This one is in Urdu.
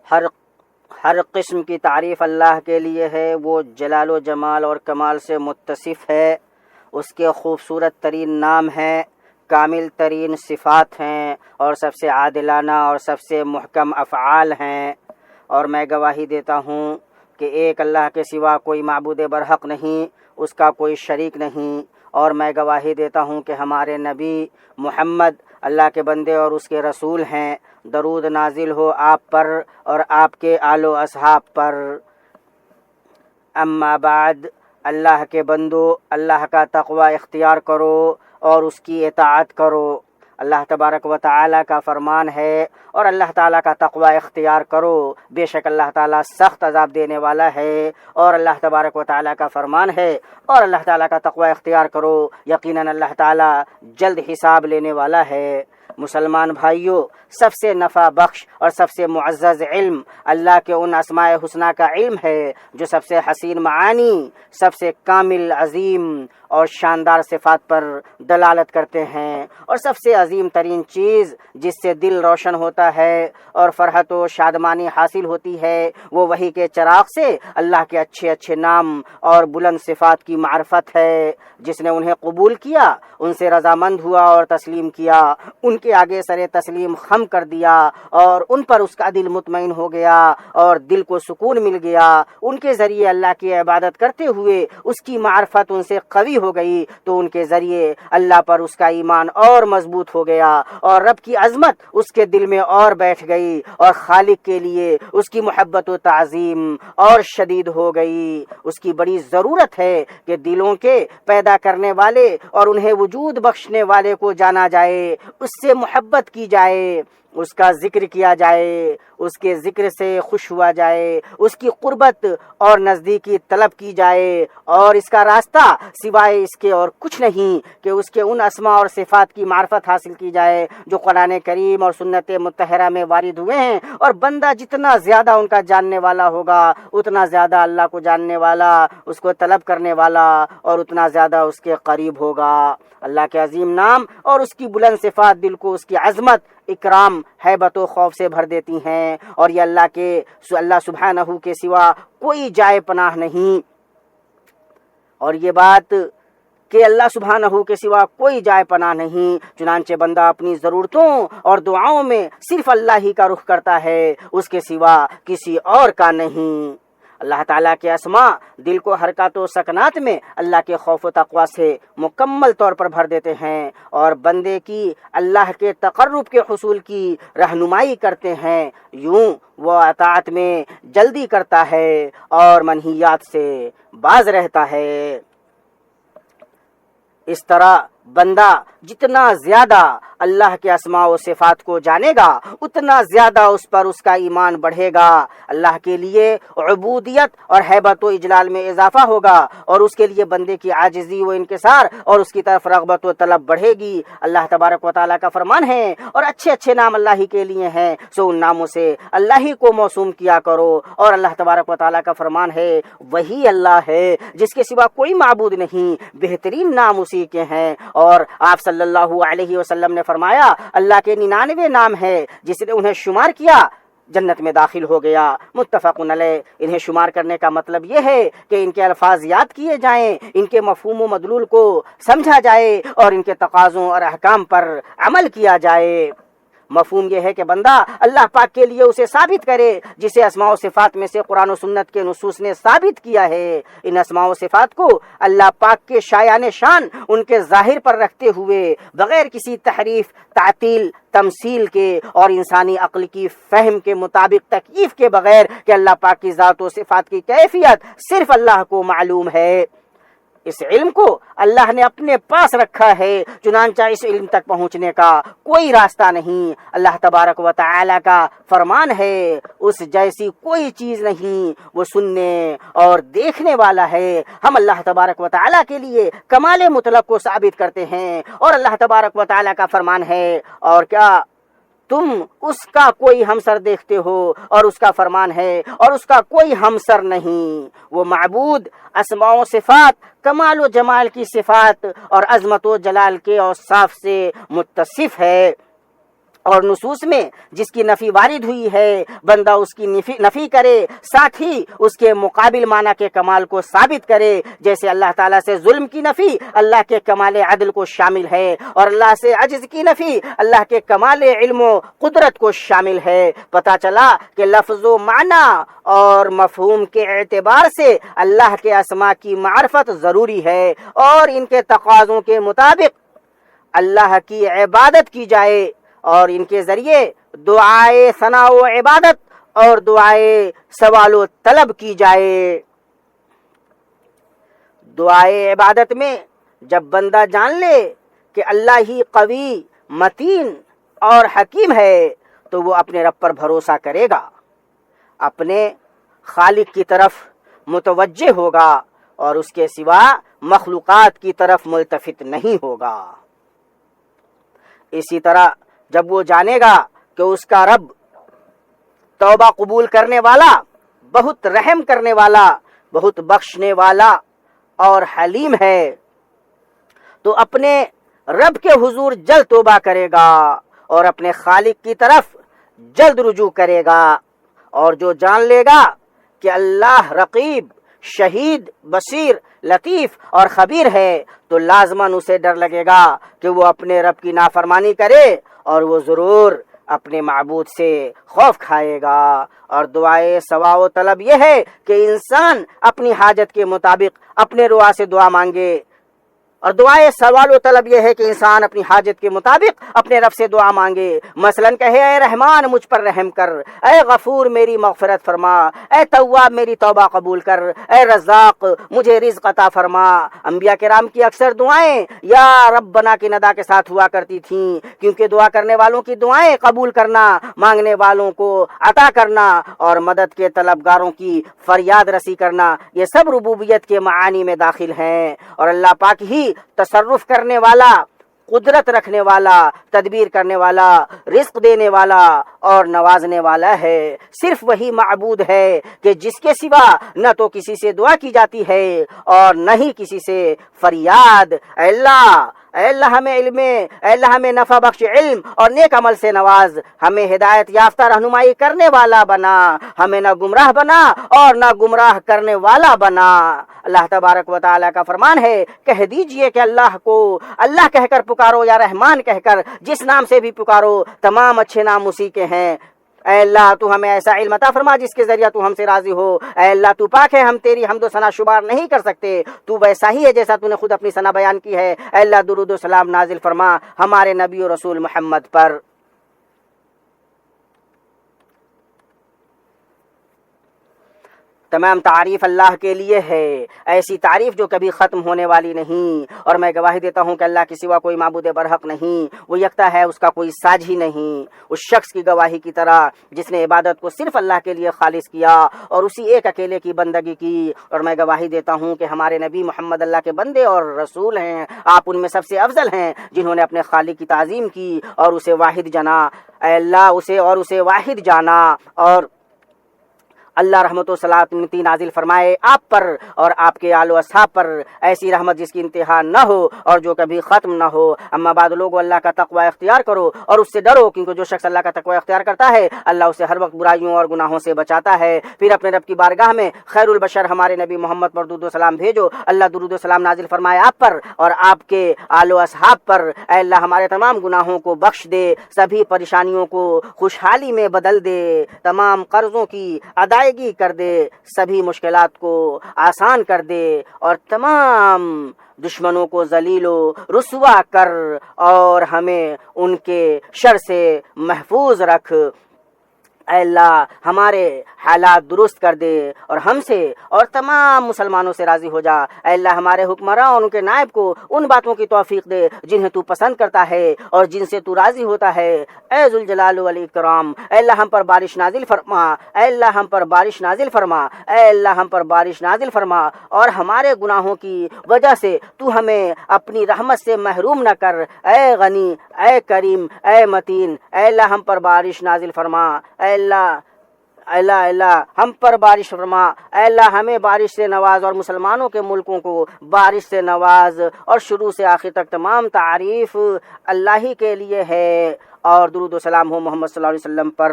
ہر قسم کی تعریف اللہ کے لیے ہے، وہ جلال و جمال اور کمال سے متصف ہے، اس کے خوبصورت ترین نام ہیں، کامل ترین صفات ہیں، اور سب سے عادلانہ اور سب سے محکم افعال ہیں۔ اور میں گواہی دیتا ہوں کہ ایک اللہ کے سوا کوئی معبود برحق نہیں، اس کا کوئی شریک نہیں، اور میں گواہی دیتا ہوں کہ ہمارے نبی محمد اللہ کے بندے اور اس کے رسول ہیں۔ درود نازل ہو آپ پر اور آپ کے آل و اصحاب پر۔ اما بعد، اللہ کے بندو، اللہ کا تقوی اختیار کرو اور اس کی اطاعت کرو۔ اللہ تبارک و تعالیٰ کا فرمان ہے اور اللہ تعالیٰ کا تقوی اختیار کرو، بے شک اللہ تعالیٰ سخت عذاب دینے والا ہے۔ اور اللہ تبارک و تعالیٰ کا فرمان ہے اور اللہ تعالیٰ کا تقوی اختیار کرو، یقیناً اللہ تعالیٰ جلد حساب لینے والا ہے۔ مسلمان بھائیوں، سب سے نفع بخش اور سب سے معزز علم اللہ کے ان اسماء حسنہ کا علم ہے جو سب سے حسین معانی، سب سے کامل، عظیم اور شاندار صفات پر دلالت کرتے ہیں، اور سب سے عظیم ترین چیز جس سے دل روشن ہوتا ہے اور فرحت و شادمانی حاصل ہوتی ہے وہ وحی کے چراغ سے اللہ کے اچھے اچھے نام اور بلند صفات کی معرفت ہے۔ جس نے انہیں قبول کیا، ان سے رضامند ہوا اور تسلیم کیا، ان کے آگے سر تسلیم خم کر دیا اور ان پر اس کا دل مطمئن ہو گیا اور دل کو سکون مل گیا، ان کے ذریعے اللہ کی عبادت کرتے ہوئے اس کی معرفت ان سے قوی ہو گئی تو ان کے ذریعے اللہ پر اس کا ایمان اور مضبوط ہو گیا اور رب کی عظمت اس کے دل میں اور بیٹھ گئی اور خالق کے لیے اس کی محبت و تعظیم اور شدید ہو گئی۔ اس کی بڑی ضرورت ہے کہ دلوں کے پیدا کرنے والے اور انہیں وجود بخشنے والے کو جانا جائے، اس سے محبت کی جائے، اس کا ذکر کیا جائے، اس کے ذکر سے خوش ہوا جائے، اس کی قربت اور نزدیکی طلب کی جائے، اور اس کا راستہ سوائے اس کے اور کچھ نہیں کہ اس کے ان اسماء اور صفات کی معرفت حاصل کی جائے جو قرآن کریم اور سنت مطہرہ میں وارد ہوئے ہیں۔ اور بندہ جتنا زیادہ ان کا جاننے والا ہوگا اتنا زیادہ اللہ کو جاننے والا، اس کو طلب کرنے والا، اور اتنا زیادہ اس کے قریب ہوگا۔ اللہ کے عظیم نام اور اس کی بلند صفات دل کو اس کی عظمت، اکرام، ہیبت و خوف سے بھر دیتی ہیں، اور یہ اللہ سبحانہ کے سوا کوئی جائے پناہ نہیں۔ اور یہ بات کہ اللہ سبحانہ کے سوا کوئی جائے پناہ نہیں، چنانچہ بندہ اپنی ضرورتوں اور دعاؤں میں صرف اللہ ہی کا رخ کرتا ہے، اس کے سوا کسی اور کا نہیں۔ اللہ تعالیٰ کے اسماء دل کو حرکات و سکنات میں اللہ کے خوف و تقوی سے مکمل طور پر بھر دیتے ہیں، اور بندے کی اللہ کے تقرب کے حصول کی رہنمائی کرتے ہیں۔ یوں وہ اطاعت میں جلدی کرتا ہے اور منہیات سے باز رہتا ہے۔ اس طرح بندہ جتنا زیادہ اللہ کے اسماء و صفات کو جانے گا اتنا زیادہ اس پر اس کا ایمان بڑھے گا، اللہ کے لیے عبودیت اور ہیبت و اجلال میں اضافہ ہوگا، اور اس کے لیے بندے کی عاجزی و انکسار اور اس کی طرف رغبت و طلب بڑھے گی۔ اللہ تبارک و تعالیٰ کا فرمان ہے اور اچھے اچھے نام اللہ ہی کے لیے ہیں، سو ان ناموں سے اللہ ہی کو موسوم کیا کرو۔ اور اللہ تبارک و تعالیٰ کا فرمان ہے وہی اللہ ہے جس کے سوا کوئی معبود نہیں، بہترین نام اسی کے ہیں۔ اور آپ صلی اللہ علیہ وسلم نے فرمایا اللہ کے 99 نام ہے، جس نے انہیں شمار کیا جنت میں داخل ہو گیا۔ متفق علیہ۔ انہیں شمار کرنے کا مطلب یہ ہے کہ ان کے الفاظ یاد کیے جائیں، ان کے مفہوم و مدلول کو سمجھا جائے اور ان کے تقاضوں اور احکام پر عمل کیا جائے۔ مفہوم یہ ہے کہ بندہ اللہ پاک کے لیے اسے ثابت کرے جسے اسماء و صفات میں سے قرآن و سنت کے نصوص نے ثابت کیا ہے۔ ان اسماء و صفات کو اللہ پاک کے شایان شان ان کے ظاہر پر رکھتے ہوئے بغیر کسی تحریف، تعطیل، تمثیل کے اور انسانی عقل کی فہم کے مطابق تکییف کے بغیر کہ اللہ پاک کی ذات و صفات کی کیفیت صرف اللہ کو معلوم ہے۔ اس علم کو اللہ نے اپنے پاس رکھا ہے، چنانچہ اس علم تک پہنچنے کا کوئی راستہ نہیں۔ اللہ تبارک و تعالی کا فرمان ہے اس جیسی کوئی چیز نہیں، وہ سننے اور دیکھنے والا ہے۔ ہم اللہ تبارک و تعالی کے لیے کمال مطلق کو ثابت کرتے ہیں، اور اللہ تبارک و تعالی کا فرمان ہے اور کیا تم اس کا کوئی ہمسر دیکھتے ہو، اور اس کا فرمان ہے اور اس کا کوئی ہمسر نہیں۔ وہ معبود اسماء و صفات، کمال و جمال کی صفات اور عظمت و جلال کے اوصاف سے متصف ہے۔ اور نصوص میں جس کی نفی وارد ہوئی ہے بندہ اس کی نفی کرے، ساتھ ہی اس کے مقابل معنی کے کمال کو ثابت کرے۔ جیسے اللہ تعالیٰ سے ظلم کی نفی اللہ کے کمال عدل کو شامل ہے، اور اللہ سے عجز کی نفی اللہ کے کمال علم و قدرت کو شامل ہے۔ پتہ چلا کہ لفظ و معنی اور مفہوم کے اعتبار سے اللہ کے اسماء کی معرفت ضروری ہے، اور ان کے تقاضوں کے مطابق اللہ کی عبادت کی جائے، اور ان کے ذریعے دعائے ثنا و عبادت اور دعائے سوال و طلب کی جائے۔ دعائے عبادت میں جب بندہ جان لے کہ اللہ ہی قوی، متین اور حکیم ہے تو وہ اپنے رب پر بھروسہ کرے گا، اپنے خالق کی طرف متوجہ ہوگا اور اس کے سوا مخلوقات کی طرف ملتفت نہیں ہوگا۔ اسی طرح جب وہ جانے گا کہ اس کا رب توبہ قبول کرنے والا، بہت رحم کرنے والا، بہت بخشنے والا اور حلیم ہے، تو اپنے رب کے حضور جلد توبہ کرے گا اور اپنے خالق کی طرف جلد رجوع کرے گا۔ اور جو جان لے گا کہ اللہ رقیب، شہید، بصیر، لطیف اور خبیر ہے تو لازماً اسے ڈر لگے گا کہ وہ اپنے رب کی نافرمانی کرے، اور وہ ضرور اپنے معبود سے خوف کھائے گا۔ اور دعائے سوا و طلب یہ ہے کہ انسان اپنی حاجت کے مطابق اپنے روا سے دعا مانگے، اور دعائے سوال و طلب یہ ہے کہ انسان اپنی حاجت کے مطابق اپنے رب سے دعا مانگے۔ مثلاً کہے اے رحمان مجھ پر رحم کر، اے غفور میری مغفرت فرما، اے تواب میری توبہ قبول کر، اے رزاق مجھے رزق عطا فرما۔ انبیاء کرام کی اکثر دعائیں یا ربنا کی ندا کے ساتھ ہوا کرتی تھیں، کیونکہ دعا کرنے والوں کی دعائیں قبول کرنا، مانگنے والوں کو عطا کرنا اور مدد کے طلبگاروں کی فریاد رسی کرنا، یہ سب ربوبیت کے معانی میں داخل ہیں۔ اور اللہ پاک ہی تصرف کرنے والا، قدرت رکھنے والا، تدبیر کرنے والا، رزق دینے والا اور نوازنے والا ہے۔ صرف وہی معبود ہے کہ جس کے سوا نہ تو کسی سے دعا کی جاتی ہے اور نہ ہی کسی سے فریاد۔ اے اللہ ہمیں علم، اے اللہ ہمیں نفع بخش علم اور نیک عمل سے نواز، ہمیں ہدایت یافتہ رہنمائی کرنے والا بنا، ہمیں نہ گمراہ بنا اور نہ گمراہ کرنے والا بنا۔ اللہ تبارک و تعالیٰ کا فرمان ہے، کہہ دیجئے کہ اللہ کو اللہ کہہ کر پکارو یا رحمان کہہ کر، جس نام سے بھی پکارو تمام اچھے نام اسی کے ہیں۔ اے اللہ تو ہمیں ایسا علم عطا فرما جس کے ذریعہ تو ہم سے راضی ہو۔ اے اللہ تو پاک ہے، ہم تیری حمد و ثنا شمار نہیں کر سکتے، تو ویسا ہی ہے جیسا تو نے خود اپنی ثنا بیان کی ہے۔ اے اللہ درود و سلام نازل فرما ہمارے نبی و رسول محمد پر۔ تمام تعریف اللہ کے لیے ہے، ایسی تعریف جو کبھی ختم ہونے والی نہیں، اور میں گواہی دیتا ہوں کہ اللہ کے سوا کوئی معبود برحق نہیں، وہ یکتا ہے، اس کا کوئی ساج ہی نہیں۔ اس شخص کی گواہی کی طرح جس نے عبادت کو صرف اللہ کے لیے خالص کیا اور اسی ایک اکیلے کی بندگی کی، اور میں گواہی دیتا ہوں کہ ہمارے نبی محمد اللہ کے بندے اور رسول ہیں، آپ ان میں سب سے افضل ہیں جنہوں نے اپنے خالق کی تعظیم کی اور اسے واحد جانا۔ اے اللہ اسے واحد جانا، اور اللہ رحمت و صلاۃ نازل فرمائے آپ پر اور آپ کے آل و اصحاب پر، ایسی رحمت جس کی انتہا نہ ہو اور جو کبھی ختم نہ ہو۔ اما بعد لوگوں، اللہ کا تقوی اختیار کرو اور اس سے ڈرو، کیونکہ جو شخص اللہ کا تقوی اختیار کرتا ہے اللہ اسے ہر وقت برائیوں اور گناہوں سے بچاتا ہے۔ پھر اپنے رب کی بارگاہ میں خیر البشر ہمارے نبی محمد پر درود و سلام بھیجو۔ اللہ درود و سلام نازل فرمائے آپ پر اور آپ کے آل و اصحاب پر۔ اے اللہ ہمارے تمام گناہوں کو بخش دے، سبھی پریشانیوں کو خوشحالی میں بدل دے، تمام قرضوں کی ادائیگی کر دے، سبھی مشکلات کو آسان کر دے، اور تمام دشمنوں کو ذلیل و رسوا کر اور ہمیں ان کے شر سے محفوظ رکھ۔ اے اللہ ہمارے حالات درست کر دے اور ہم سے اور تمام مسلمانوں سے راضی ہو جا۔ اے اللہ ہمارے حکمراں اور ان کے نائب کو ان باتوں کی توفیق دے جنہیں تو پسند کرتا ہے اور جن سے تو راضی ہوتا ہے۔ اے ذوالجلال والاکرام، اے اللہ ہم پر بارش نازل فرما، اے اللہ ہم پر بارش نازل فرما، اے اللہ ہم پر بارش نازل فرما، اور ہمارے گناہوں کی وجہ سے تو ہمیں اپنی رحمت سے محروم نہ کر۔ اے غنی، اے کریم، اے متین، اے اللہ ہم پر بارش نازل فرما۔ اے اللہ اللہ اللہ ہم پر بارش فرما، اے اللہ ہمیں بارش سے نواز، اور مسلمانوں کے ملکوں کو بارش سے نواز، اور شروع سے آخر تک تمام تعریف اللہ ہی کے لیے ہے، اور درود و سلام ہو محمد صلی اللہ علیہ وسلم پر۔